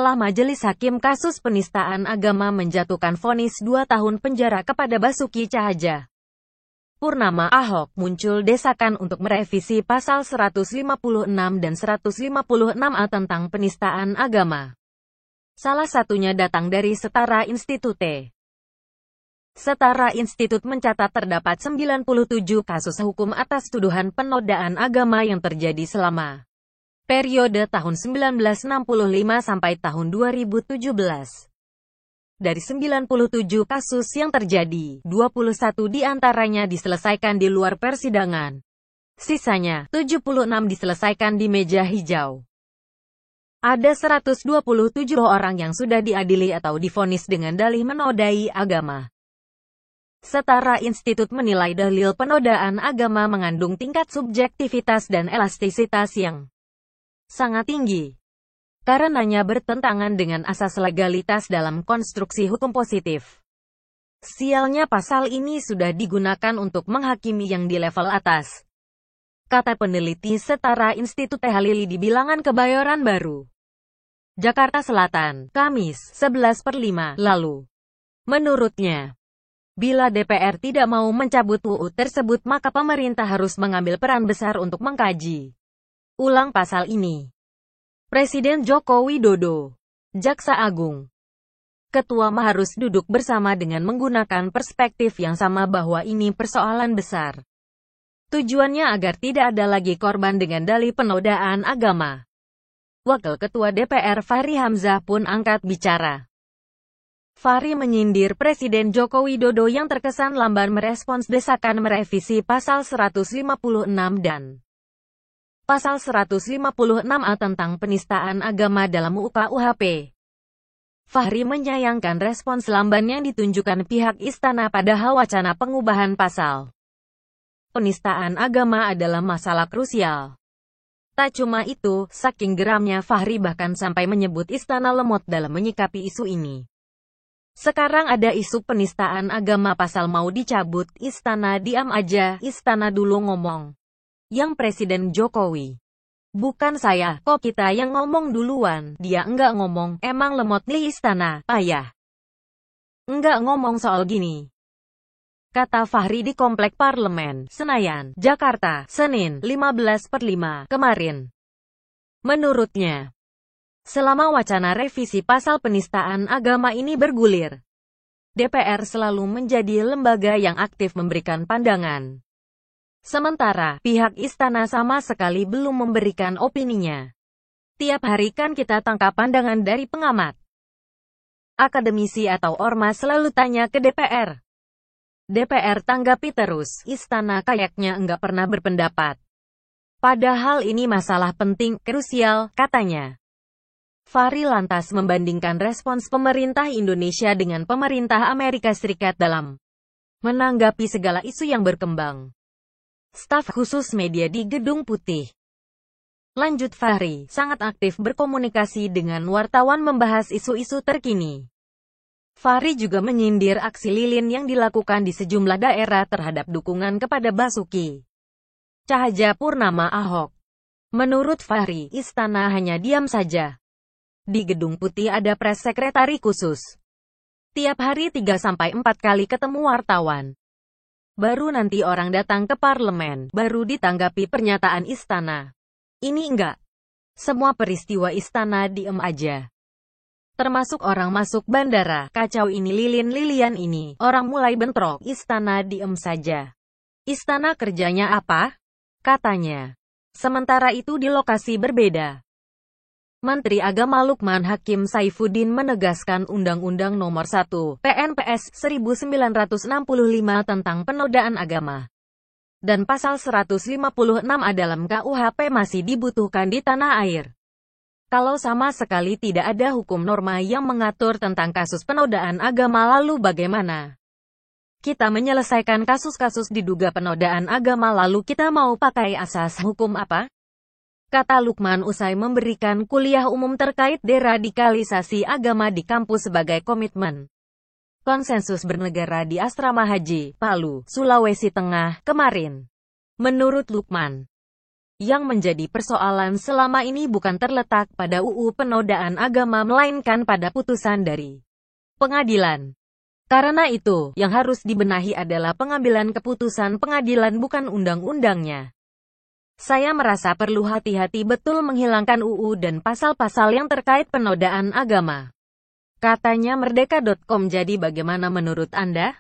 setelah Majelis Hakim kasus penistaan agama menjatuhkan vonis 2 tahun penjara kepada Basuki Cahaya Purnama Ahok, muncul desakan untuk merevisi pasal 156 dan 156A tentang penistaan agama. Salah satunya datang dari Setara Institute. Setara Institut mencatat terdapat 97 kasus hukum atas tuduhan penodaan agama yang terjadi selama periode tahun 1965 sampai tahun 2017. Dari 97 kasus yang terjadi, 21 diantaranya diselesaikan di luar persidangan. Sisanya, 76 diselesaikan di meja hijau. Ada 127 orang yang sudah diadili atau divonis dengan dalih menodai agama. Setara Institut menilai dalil penodaan agama mengandung tingkat subjektivitas dan elastisitas yang sangat tinggi. Karenanya bertentangan dengan asas legalitas dalam konstruksi hukum positif. Sialnya pasal ini sudah digunakan untuk menghakimi yang di level atas, kata peneliti Setara Institut Halili di Bilangan Kebayoran Baru, Jakarta Selatan, Kamis, 11/5 lalu. Menurutnya, bila DPR tidak mau mencabut UU tersebut maka pemerintah harus mengambil peran besar untuk mengkaji ulang pasal ini. Presiden Joko Widodo, Jaksa Agung, Ketua MA harus duduk bersama dengan menggunakan perspektif yang sama bahwa ini persoalan besar. Tujuannya agar tidak ada lagi korban dengan dalih penodaan agama. Wakil Ketua DPR Fachri Hamzah pun angkat bicara. Fachri menyindir Presiden Joko Widodo yang terkesan lamban merespons desakan merevisi pasal 156 dan Pasal 156A tentang penistaan agama dalam UU-KUHP. Fachri menyayangkan respons lamban yang ditunjukkan pihak istana padahal wacana pengubahan pasal penistaan agama adalah masalah krusial. Tak cuma itu, saking geramnya Fachri bahkan sampai menyebut istana lemot dalam menyikapi isu ini. Sekarang ada isu penistaan agama pasal mau dicabut, istana diam aja, istana dulu ngomong. Yang Presiden Jokowi. Bukan saya, kok kita yang ngomong duluan, dia enggak ngomong, emang lemot nih istana, payah. Enggak ngomong soal gini. Kata Fachri di Komplek Parlemen, Senayan, Jakarta, Senin, 15/5, kemarin. Menurutnya, selama wacana revisi pasal penistaan agama ini bergulir, DPR selalu menjadi lembaga yang aktif memberikan pandangan. Sementara, pihak istana sama sekali belum memberikan opininya. Tiap hari kan kita tangkap pandangan dari pengamat, akademisi atau ormas selalu tanya ke DPR. DPR tanggapi terus, istana kayaknya enggak pernah berpendapat. Padahal ini masalah penting, krusial, katanya. Fachri lantas membandingkan respons pemerintah Indonesia dengan pemerintah Amerika Serikat dalam menanggapi segala isu yang berkembang. Staf khusus media di Gedung Putih. Lanjut Fachri, sangat aktif berkomunikasi dengan wartawan membahas isu-isu terkini. Fachri juga menyindir aksi lilin yang dilakukan di sejumlah daerah terhadap dukungan kepada Basuki Cahaya Purnama Ahok. Menurut Fachri, istana hanya diam saja. Di Gedung Putih ada press sekretari khusus. Tiap hari 3-4 kali ketemu wartawan. Baru nanti orang datang ke parlemen, baru ditanggapi pernyataan istana. Ini enggak. Semua peristiwa istana diem aja. Termasuk orang masuk bandara, kacau ini lilin-lilian ini, orang mulai bentrok, istana diem saja. Istana kerjanya apa? Katanya. Sementara itu di lokasi berbeda, Menteri Agama Lukman Hakim Saifuddin menegaskan Undang-Undang Nomor 1 PNPS 1965 tentang penodaan agama dan Pasal 156A dalam KUHP masih dibutuhkan di tanah air. Kalau sama sekali tidak ada hukum norma yang mengatur tentang kasus penodaan agama, lalu bagaimana kita menyelesaikan kasus-kasus diduga penodaan agama, lalu kita mau pakai asas hukum apa? Kata Lukman usai memberikan kuliah umum terkait deradikalisasi agama di kampus sebagai komitmen konsensus bernegara di Asrama Haji, Palu, Sulawesi Tengah, kemarin. Menurut Lukman, Yang menjadi persoalan selama ini bukan terletak pada UU penodaan agama melainkan pada putusan dari pengadilan. Karena itu, yang harus dibenahi adalah pengambilan keputusan pengadilan bukan undang-undangnya. Saya merasa perlu hati-hati betul menghilangkan UU dan pasal-pasal yang terkait penodaan agama. Katanya Merdeka.com. Jadi bagaimana menurut Anda?